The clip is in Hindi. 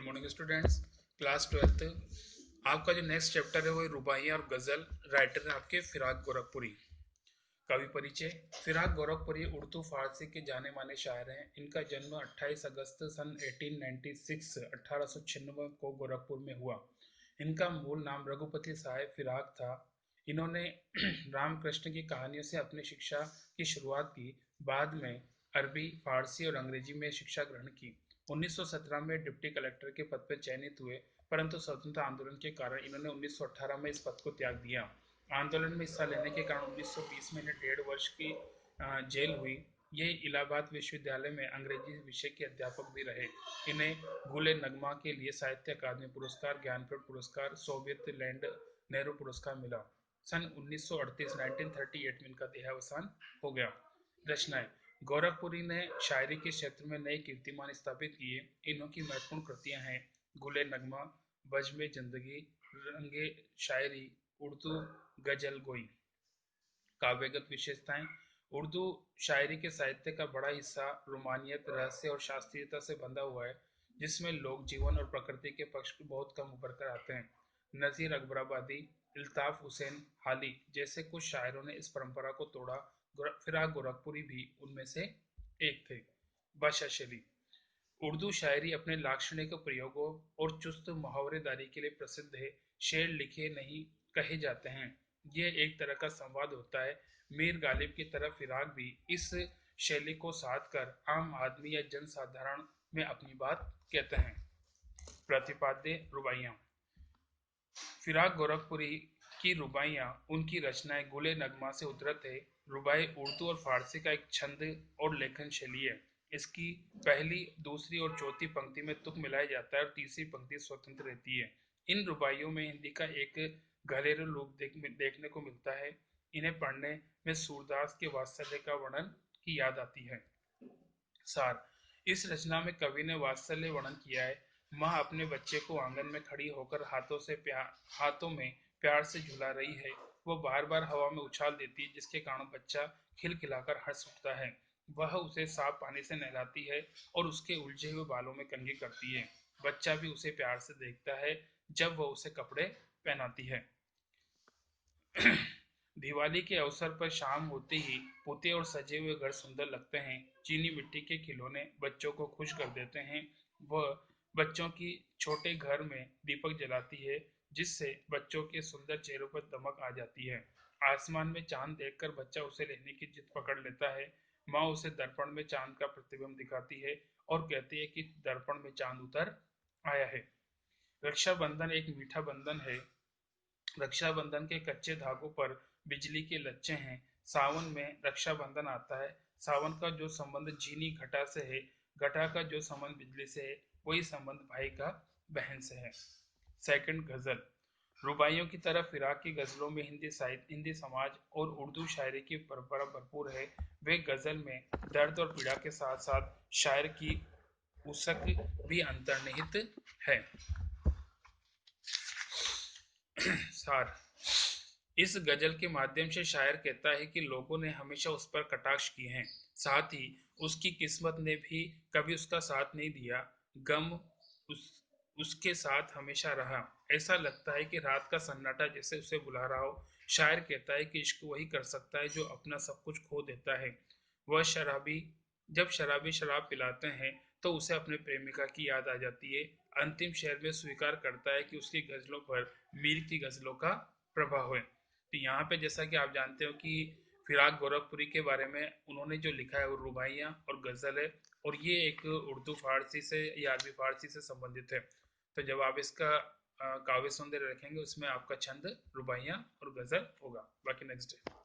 Morning students, class 12th। आपका जो नेक्स्ट चैप्टर है वो रुबाइयाँ और गज़ल। राइटर है आपके फिराक गोरखपुरी। कवि परिचय। फिराक गोरखपुरी उर्दू फारसी के जाने माने शायर हैं। इनका जन्म 28 अगस्त सन 1896 को गोरखपुर में हुआ। इनका मूल नाम रघुपति साहेब फिराक था। इन्होंने रामकृष्ण की कहानियों से अपनी शिक्षा की शुरुआत की। बाद में अरबी, फारसी और अंग्रेजी में शिक्षा ग्रहण की। 1917 में डिप्टी कलेक्टर के पद पर चयनित हुए, परंतु स्वतंत्रता आंदोलन के कारण इन्होंने 1918 में इस पद को त्याग दिया। आंदोलन में हिस्सा लेने के कारण 1920 में इन्हें 1.5 वर्ष की जेल हुई। ये इलाहाबाद विश्वविद्यालय में अंग्रेजी विषय के अध्यापक भी रहे। इन्हें गुले नगमा के लिए साहित्य अकादमी पुरस्कार, ज्ञानपीठ पुरस्कार, सोवियत लैंड नेहरू पुरस्कार मिला। सन 1938 में इनका देहावसान हो गया। रचनाएं। गोरखपुरी ने शायरी के क्षेत्र में नए कीर्तिमान स्थापित किए। इनकी महत्वपूर्ण कृतियां हैं गुले नगमा, बज़्म जिंदगी, रंगे शायरी, उर्दू गजल गोई। काव्यगत विशेषताएं। उर्दू शायरी के साहित्य का बड़ा हिस्सा रोमानियत, रहस्य और शास्त्रीयता से बंधा हुआ है, जिसमें लोक जीवन और प्रकृति के पक्ष बहुत कम उभर कर आते हैं। नज़ीर अकबराबादी, इल्ताफ हुसैन हाली जैसे कुछ शायरों ने इस परंपरा को तोड़ा। फिराक गोरखपुरी भी उनमें से एक थे। भाषा शैली। उर्दू शायरी अपने लाक्षणिक प्रयोगों और चुस्त मुहावरेदारी के लिए प्रसिद्ध है। शेर लिखे नहीं कहे जाते हैं। ये एक तरह का संवाद होता है। मीर गालिब की तरह फिराक भी इस शैली को साध कर आम आदमी या जनसाधारण में अपनी बात कहते हैं। प्रतिपाद्य रुबाइयाँ। फिराक गोरखपुरी की रुबाइयाँ उनकी रचनाएं गुले नगमा से उद्धृत है। रुबाई उर्दू और फारसी का एक छंद और लेखन शैली है। इसकी पहली, दूसरी और चौथी पंक्ति में तुक मिलाया जाता है और तीसरी पंक्ति स्वतंत्र रहती है। इन रुबाइयों में हिंदी का एक घरेलू रूप देखने को मिलता है। इन्हें पढ़ने में सूरदास के वात्सल्य का वर्णन की याद आती है। सार। इस रचना में कवि ने वात्सल्य वर्णन किया है। माँ अपने बच्चे को आंगन में खड़ी होकर हाथों में प्यार से झुला रही है। वो बार बार हवा में उछाल देती है, जिसके कारण बच्चा खिलखिलाकर हंस उठता है। वह उसे साफ पानी से नहलाती है और उसके उलझे हुए बालों में कंघी करती है। बच्चा भी उसे प्यार से देखता है जब वह उसे कपड़े पहनाती है। दिवाली के अवसर पर शाम होते ही पुते और सजे हुए घर सुंदर लगते हैं। चीनी मिट्टी के खिलौने बच्चों को खुश कर देते हैं। वह बच्चों की छोटे घर में दीपक जलाती है, जिससे बच्चों के सुंदर चेहरों पर दमक आ जाती है। आसमान में चांद देखकर बच्चा उसे लेने की जिद पकड़ लेता है। माँ उसे दर्पण में चांद का प्रतिबिंब दिखाती है और कहती है कि दर्पण में चांद उतर आया है। रक्षाबंधन एक मीठा बंधन है। रक्षाबंधन के कच्चे धागों पर बिजली के लच्छे हैं। सावन में रक्षाबंधन आता है। सावन का जो संबंध झीनी घटा से है, घटा का जो संबंध बिजली से है, वही संबंध भाई का बहन से है। सेकंड गजल। रुबाइयों की तरह फिराक की गजलों में हिंदी साहित्य, हिंदी समाज और उर्दू शायरी की परंपरा भरपूर है। वे गजल में दर्द और पीड़ा के साथ साथ शायर की उसक भी अंतर्निहित है। सार। इस गजल के माध्यम से शायर कहता है कि लोगों ने हमेशा उस पर कटाक्ष किए हैं, साथ ही उसकी किस्मत ने भी कभी उसका साथ नहीं दिया। गम उस उसके साथ हमेशा रहा। ऐसा लगता है कि रात का सन्नाटा जैसे उसे बुला रहा हो। शायर कहता है कि इश्क वही कर सकता है जो अपना सब कुछ खो देता है। वह शराबी जब शराबी शराब पिलाते हैं तो उसे अपने प्रेमिका की याद आ जाती है। अंतिम शेर में स्वीकार करता है कि उसकी गजलों पर मीर की गजलों का प्रभाव है। तो यहाँ पे जैसा कि आप जानते हो कि फिराक गोरखपुरी के बारे में उन्होंने जो लिखा है वो रुबाइयाँ और गज़ल है, और ये एक उर्दू फारसी से या अरबी फारसी से संबंधित है। तो जब आप इसका काव्य सौंदर्य रखेंगे उसमें आपका छंद रुबाइयाँ और गज़ल होगा। बाकी नेक्स्ट डे।